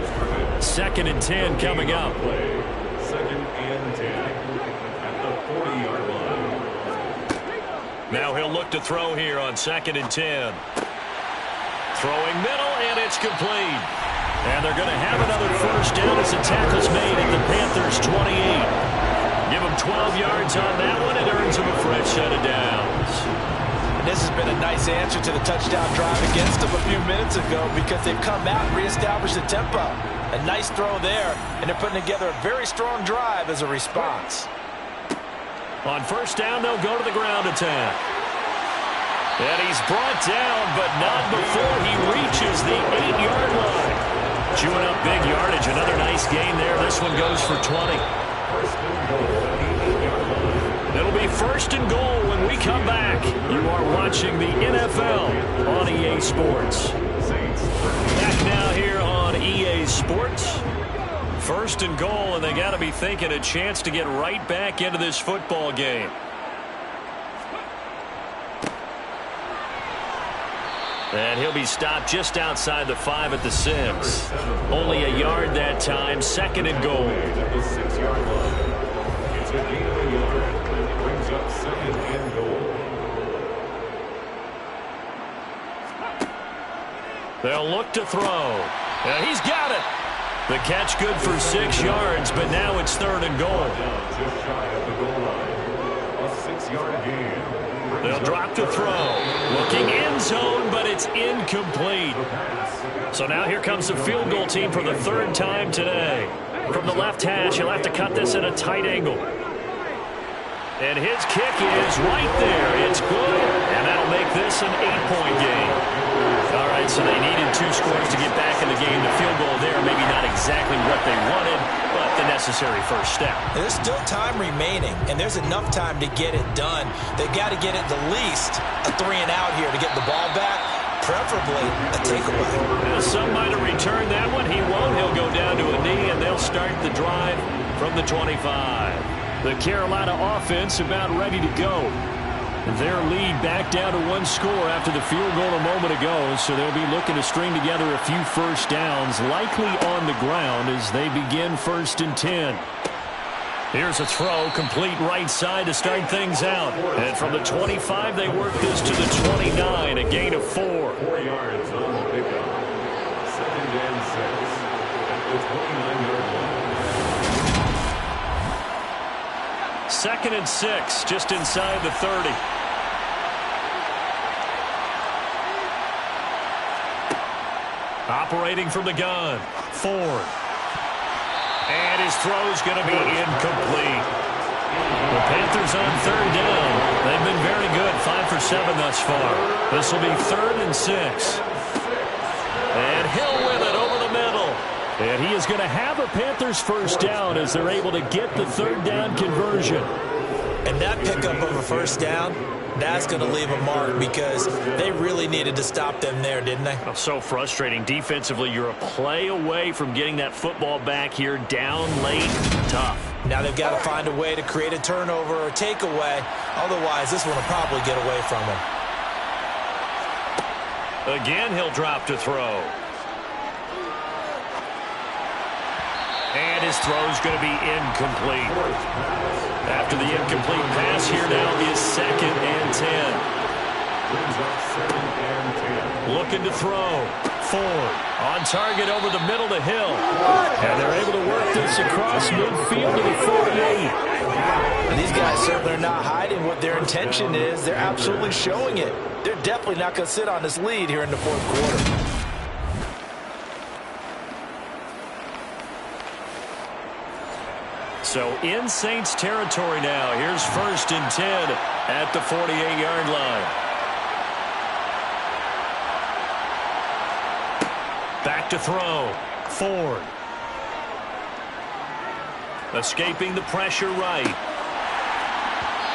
[SPEAKER 5] 2nd and 10 coming up.
[SPEAKER 4] 2nd and 10 at the 40-yard line.
[SPEAKER 5] Now he'll look to throw here on 2nd and 10. Throwing middle, and it's complete. And they're going to have another 1st down as the tackle's made at the Panthers' 28. Give him 12 yards on that one. It earns him a fresh set of downs.
[SPEAKER 3] And this has been a nice answer to the touchdown drive against them a few minutes ago, because they've come out and reestablished the tempo. A nice throw there, and they're putting together a very strong drive as a response.
[SPEAKER 5] On 1st down, they'll go to the ground attack. And he's brought down, but not before he reaches the 8-yard line. Chewing up big yardage. Another nice gain there. This one goes for 20. It'll be 1st and goal when we come back. You are watching the NFL on EA Sports. Back now here on EA Sports. 1st and goal, and they got to be thinking a chance to get right back into this football game. And he'll be stopped just outside the 5 at the 6. Only a yard that time, 2nd and goal.
[SPEAKER 4] At the 6-yard line. It's a gain of a yard. It brings up 2nd and goal.
[SPEAKER 5] They'll look to throw. And he's got it. The catch good for 6 yards, but now it's 3rd and goal.
[SPEAKER 4] Just shy of the goal line. A 6-yard gain.
[SPEAKER 5] They'll drop to throw. Looking end zone, but it's incomplete. So now here comes the field goal team for the 3rd time today. From the left hash, he'll have to cut this at a tight angle. And his kick is right there. It's good. And that'll make this an 8-point game. All right, so they needed 2 scores to get back in the game. The field goal there, maybe not exactly what they wanted, but the necessary first step.
[SPEAKER 3] There's still time remaining, and there's enough time to get it done. They've got to get at the least a 3-and-out here to get the ball back, preferably a takeaway.
[SPEAKER 5] Some might have returned that one. He won't. He'll go down to a knee, and they'll start the drive from the 25. The Carolina offense about ready to go. Their lead back down to 1 score after the field goal a moment ago, so they'll be looking to string together a few first downs, likely on the ground as they begin 1st and 10. Here's a throw, complete right side to start things out. And from the 25, they work this to the 29, a gain of 4.
[SPEAKER 4] 4 yards on the pickup. 2nd and 6 at the 29-yard line.
[SPEAKER 5] 2nd and 6, just inside the 30. Operating from the gun, Ford. And his throw's going to be incomplete. The Panthers on 3rd down. They've been very good, 5 for 7 thus far. This will be 3rd and 6. And Hill with it over the middle. And he is going to have a Panthers first down as they're able to get the 3rd down conversion.
[SPEAKER 3] And that pickup of a first down, that's going to leave a mark because they really needed to stop them there, didn't they?
[SPEAKER 5] Oh, so frustrating. Defensively, you're a play away from getting that football back here down late. Tough.
[SPEAKER 3] Now they've got to find a way to create a turnover or takeaway. Otherwise, this one will probably get away from them.
[SPEAKER 5] Again, he'll drop to throw. And his throw's going to be incomplete. After the incomplete pass, here now is 2nd and 10. Looking to throw. Ford on target over the middle to Hill. And they're able to work this across midfield to the 48.
[SPEAKER 3] And these guys certainly are not hiding what their intention is. They're absolutely showing it. They're definitely not going to sit on this lead here in the 4th quarter.
[SPEAKER 5] So in Saints territory now. Here's 1st and 10 at the 48-yard line. Back to throw. Ford. Escaping the pressure right.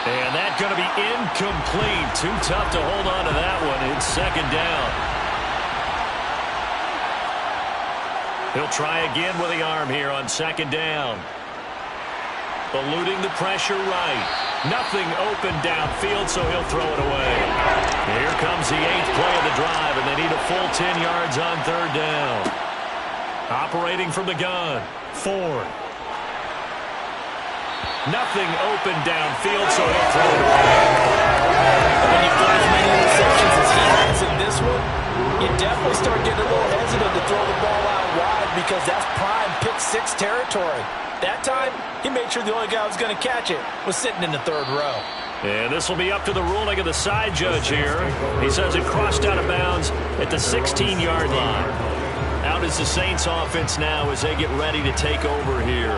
[SPEAKER 5] And that's going to be incomplete. Too tough to hold on to that one. It's 2nd down. He'll try again with the arm here on 2nd down. Eluding the pressure right. Nothing open downfield, so he'll throw it away. Here comes the 8th play of the drive, and they need a full 10 yards on 3rd down. Operating from the gun, Ford. Nothing open downfield, so he'll throw it away.
[SPEAKER 3] When you've got as many interceptions as he has in this one, you definitely start getting a little hesitant to throw the ball out wide because that's prime pick-6 territory. That time, he made sure the only guy who was going to catch it was sitting in the 3rd row.
[SPEAKER 5] And this will be up to the ruling of the side judge here. He says it crossed out of bounds at the 16-yard line. Out is the Saints offense now as they get ready to take over here.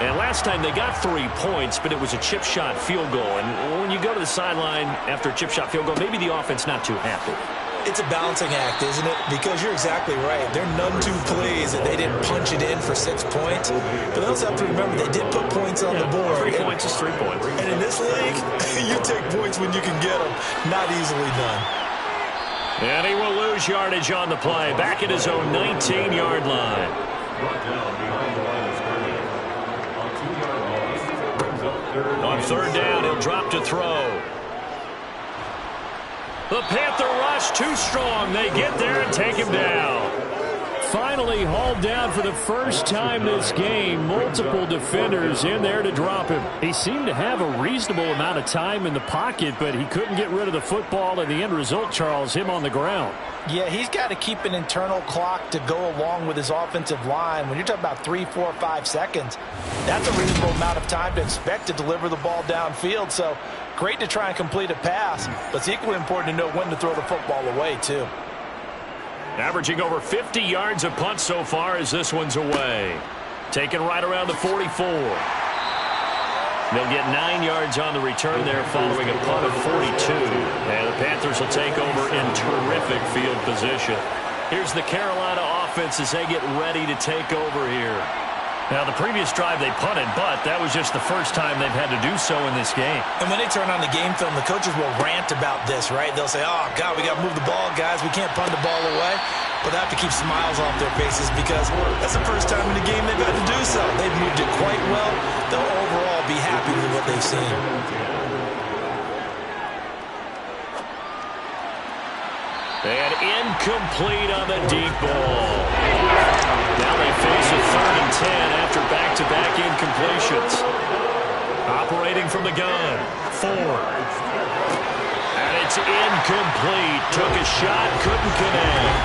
[SPEAKER 5] And last time they got 3 points, but it was a chip shot field goal. And when you go to the sideline after a chip shot field goal, maybe the offense not too happy.
[SPEAKER 3] It's a balancing act, isn't it? Because you're exactly right. They're none too pleased that they didn't punch it in for 6 points. But they also have to remember they did put points on the board.
[SPEAKER 5] 3 points is 3 points.
[SPEAKER 3] And in this league, you take points when you can get them. Not easily done.
[SPEAKER 5] And he will lose yardage on the play. Back at his own 19-yard line. On 3rd down, he'll drop to throw. The Panther rush too strong. They get there and take him down. Finally hauled down for the first time this game. Multiple defenders in there to drop him. He seemed to have a reasonable amount of time in the pocket, but he couldn't get rid of the football, and the end result, Charles, him on the ground.
[SPEAKER 3] Yeah, he's got to keep an internal clock to go along with his offensive line. When you're talking about 3, 4, 5 seconds, that's a reasonable amount of time to expect to deliver the ball downfield. So great to try and complete a pass, but it's equally important to know when to throw the football away, too.
[SPEAKER 5] Averaging over 50 yards a punt so far as this one's away. Taken right around the 44. They'll get 9 yards on the return there following a punt of 42. And the Panthers will take over in terrific field position. Here's the Carolina offense as they get ready to take over here. Now, the previous drive they punted, but that was just the first time they've had to do so in this game.
[SPEAKER 3] And when they turn on the game film, the coaches will rant about this, right? They'll say, oh, God, we got to move the ball, guys. We can't punt the ball away. But they have to keep smiles off their faces because that's the first time in the game they've had to do so. They've moved it quite well. They'll overall be happy with what they've seen.
[SPEAKER 5] And incomplete on the deep ball. Now they face a 3rd and 10 after back-to-back incompletions. Operating from the gun. Ford. And it's incomplete. Took a shot, couldn't connect.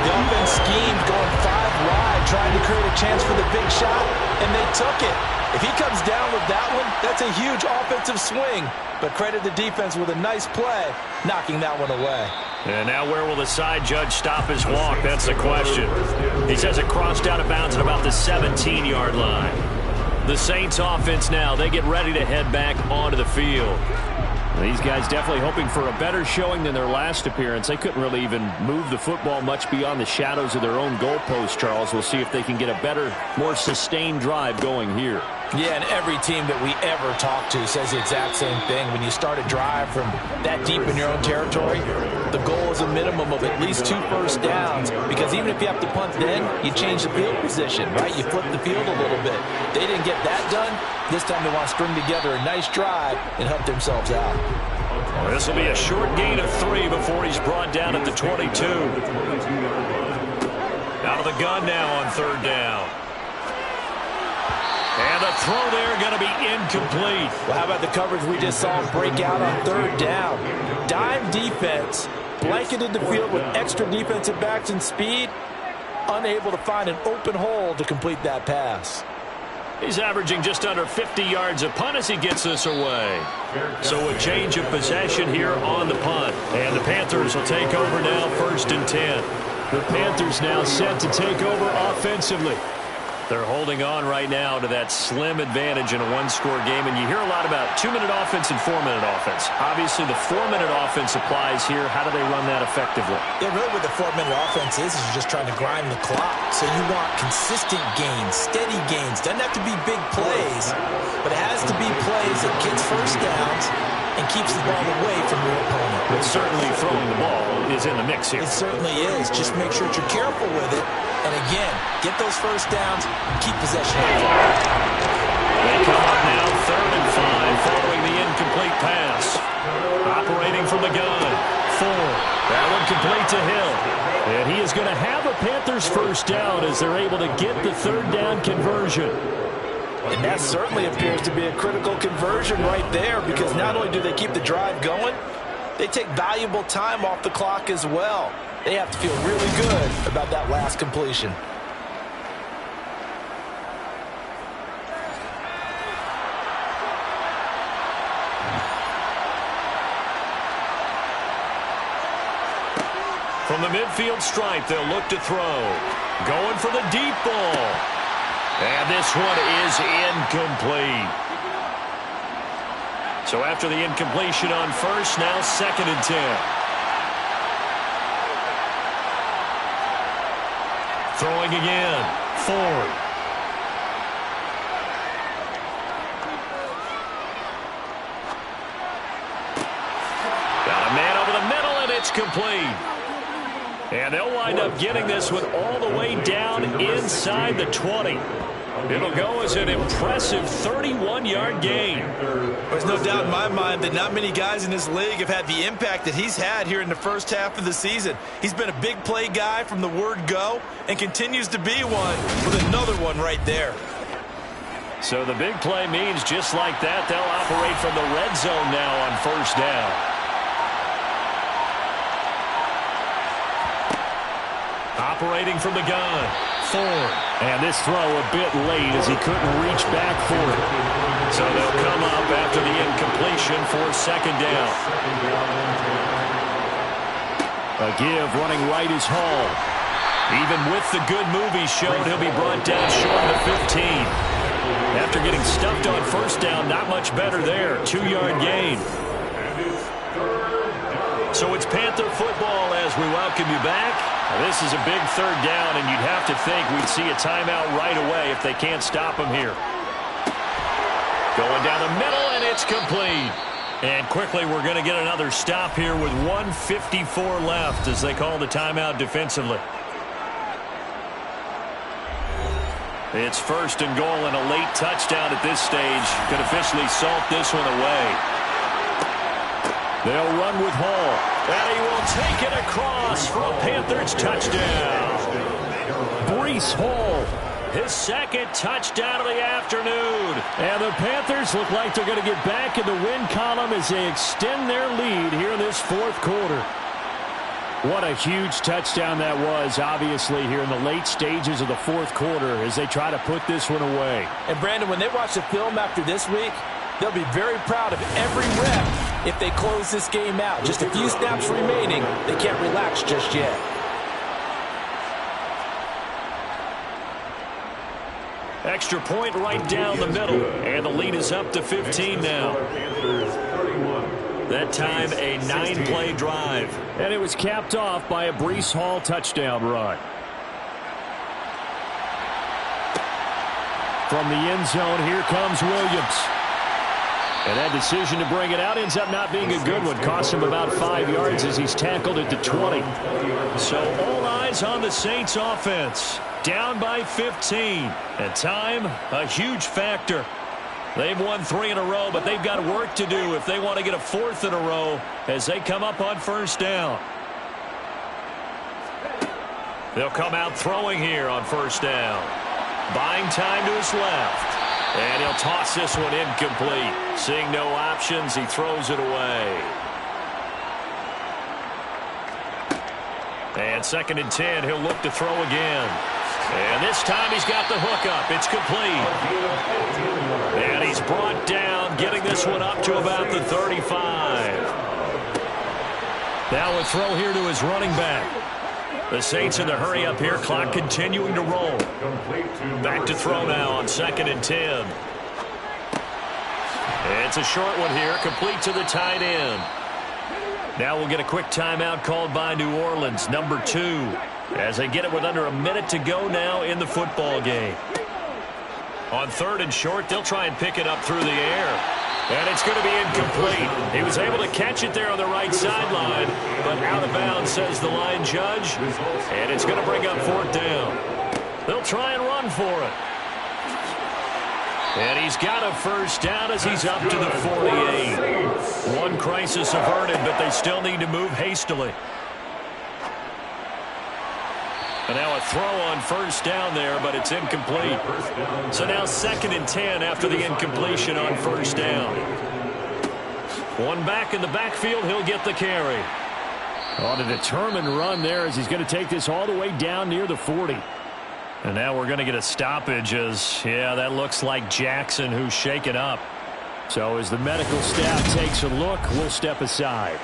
[SPEAKER 3] The offense schemed going 5 wide, trying to create a chance for the big shot, and they took it. If he comes down with that one, that's a huge offensive swing. But credit the defense with a nice play, knocking that one away.
[SPEAKER 5] And now where will the side judge stop his walk? That's the question. He says it crossed out of bounds at about the 17-yard line. The Saints offense now, they get ready to head back onto the field. These guys definitely hoping for a better showing than their last appearance. They couldn't really even move the football much beyond the shadows of their own goalpost, Charles. We'll see if they can get a better, more sustained drive going here.
[SPEAKER 3] Yeah, and every team that we ever talk to says the exact same thing. When you start a drive from that deep in your own territory, the goal is a minimum of at least 2 first downs, because even if you have to punt then, you change the field position, right? You flip the field a little bit. They didn't get that done. This time they want to string together a nice drive and help themselves out.
[SPEAKER 5] Well, this will be a short gain of 3 before he's brought down at the 22. Out of the gun now on 3rd down. And the throw there going to be incomplete.
[SPEAKER 3] Well, how about the coverage we just saw break out on 3rd down? Dime defense, blanketed the field with extra defensive backs and speed, unable to find an open hole to complete that pass.
[SPEAKER 5] He's averaging just under 50 yards a punt as he gets this away. So a change of possession here on the punt. And the Panthers will take over now 1st and 10. The Panthers now set to take over offensively. They're holding on right now to that slim advantage in a 1-score game. And you hear a lot about 2-minute offense and 4-minute offense. Obviously, the 4-minute offense applies here. How do they run that effectively?
[SPEAKER 3] Yeah, really what the 4-minute offense is you're just trying to grind the clock. So you want consistent gains, steady gains. Doesn't have to be big plays, but it has to be plays that gets first downs and keeps the ball away from your opponent.
[SPEAKER 5] But certainly throwing the ball is in the mix here.
[SPEAKER 3] It certainly is. Just make sure that you're careful with it. And again, get those first downs, keep possession of the ball.
[SPEAKER 5] They come up now 3rd and 5 following the incomplete pass. Operating from the gun. Ford. That one complete to Hill. And he is going to have a Panthers first down as they're able to get the 3rd down conversion.
[SPEAKER 3] And that certainly appears to be a critical conversion right there, because not only do they keep the drive going, they take valuable time off the clock as well. They have to feel really good about that last completion.
[SPEAKER 5] From the midfield stripe, they'll look to throw. Going for the deep ball. And this one is incomplete. So after the incompletion on 1st, now 2nd and 10. Throwing again. Ford. Got a man over the middle, and it's complete. And they'll wind up getting this one all the way down inside the 20. It'll go as an impressive 31-yard gain.
[SPEAKER 3] There's no doubt in my mind that not many guys in this league have had the impact that he's had here in the first half of the season. He's been a big play guy from the word go and continues to be one with another one right there.
[SPEAKER 5] So the big play means just like that, they'll operate from the red zone now on first down. Operating from the gun, Ford.
[SPEAKER 2] And this throw a bit late as he couldn't reach back for it.
[SPEAKER 5] So they'll come up after the incompletion for second down.
[SPEAKER 2] A give running right is Hall.
[SPEAKER 5] Even with the good move he showed, he'll be brought down short of the 15. After getting stuffed on first down, not much better there. 2-yard gain. So it's Panther football as we welcome you back. This is a big third down, and you'd have to think we'd see a timeout right away if they can't stop him here. Going down the middle, and it's complete. And quickly, we're going to get another stop here with 1:54 left as they call the timeout defensively. It's first and goal, and a late touchdown at this stage could officially salt this one away.
[SPEAKER 2] They'll run with Hall.
[SPEAKER 5] And he will take it across for a Panthers touchdown.
[SPEAKER 2] Breece Hall.
[SPEAKER 5] His second touchdown of the afternoon.
[SPEAKER 2] And the Panthers look like they're going to get back in the win column as they extend their lead here in this fourth quarter. What a huge touchdown that was, obviously, here in the late stages of the fourth quarter as they try to put this one away.
[SPEAKER 3] And, Brandon, when they watch the film after this week, they'll be very proud of every rep if they close this game out. Just a few snaps remaining. They can't relax just yet.
[SPEAKER 5] Extra point right down the middle. And the lead is up to 15 now. That time a 9-play drive.
[SPEAKER 2] And it was capped off by a Breece Hall touchdown run. From the end zone, here comes Williams. And that decision to bring it out ends up not being a good one. Cost him about 5 yards as he's tackled at the 20.
[SPEAKER 5] So all eyes on the Saints offense. Down by 15. And time, a huge factor. They've won 3 in a row, but they've got work to do if they want to get a 4th in a row as they come up on first down. They'll come out throwing here on first down. Buying time to his left. And he'll toss this one incomplete. Seeing no options, he throws it away. And 2nd and 10, he'll look to throw again. And this time he's got the hook up. It's complete. And he's brought down, getting this one up to about the 35. Now a throw here to his running back. The Saints in the hurry up here, clock continuing to roll. Back to throw now on 2nd and 10. It's a short one here, complete to the tight end. Now we'll get a quick timeout called by New Orleans, number 2, as they get it with under a minute to go now in the football game. On 3rd and short, they'll try and pick it up through the air. And it's going to be incomplete. He was able to catch it there on the right sideline, but out of bounds, says the line judge. And it's going to bring up 4th down. They'll try and run for it. And he's got a first down as he's up to the 48. One crisis averted, but they still need to move hastily. And now a throw on first down there, but it's incomplete. So now 2nd and 10 after the incompletion on first down. One back in the backfield, he'll get the carry.
[SPEAKER 2] On a determined run there as he's going to take this all the way down near the 40.
[SPEAKER 5] And now we're going to get a stoppage as, yeah, that looks like Jackson who's shaken up.
[SPEAKER 2] So as the medical staff takes a look, we'll step aside.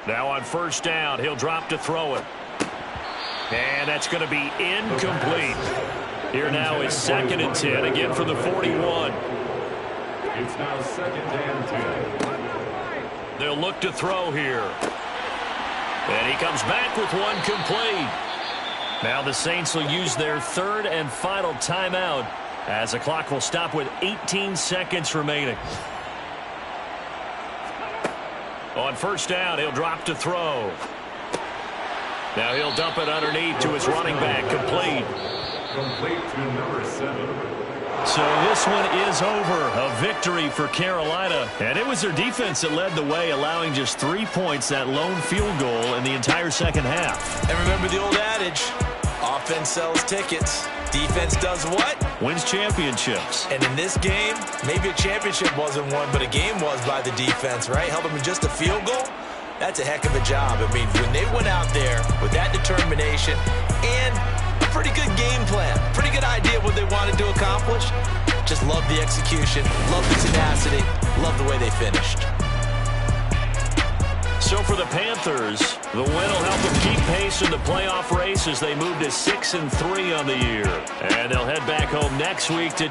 [SPEAKER 5] Now on first down, he'll drop to throw it. And that's going to be incomplete. Here now is 2nd and 10, again from the 41.
[SPEAKER 4] It's now 2nd and 10.
[SPEAKER 5] They'll look to throw here. And he comes back with one complete. Now the Saints will use their 3rd and final timeout as the clock will stop with 18 seconds remaining. On first down, he'll drop to throw. Now he'll dump it underneath to his running back. Complete.
[SPEAKER 4] Complete to number 7.
[SPEAKER 5] So this one is over. A victory for Carolina. And it was their defense that led the way, allowing just 3 points, that lone field goal in the entire second half.
[SPEAKER 3] And remember the old adage, offense sells tickets. Defense does what?
[SPEAKER 5] Wins championships.
[SPEAKER 3] And in this game, maybe a championship wasn't won, but a game was by the defense, right? Held them in just a field goal. That's a heck of a job. I mean, when they went out there with that determination and a pretty good game plan, pretty good idea of what they wanted to accomplish, just love the execution, love the tenacity, love the way they finished.
[SPEAKER 5] So for the Panthers, the win will help them keep pace in the playoff race as they move to 6-3 on the year. And they'll head back home next week to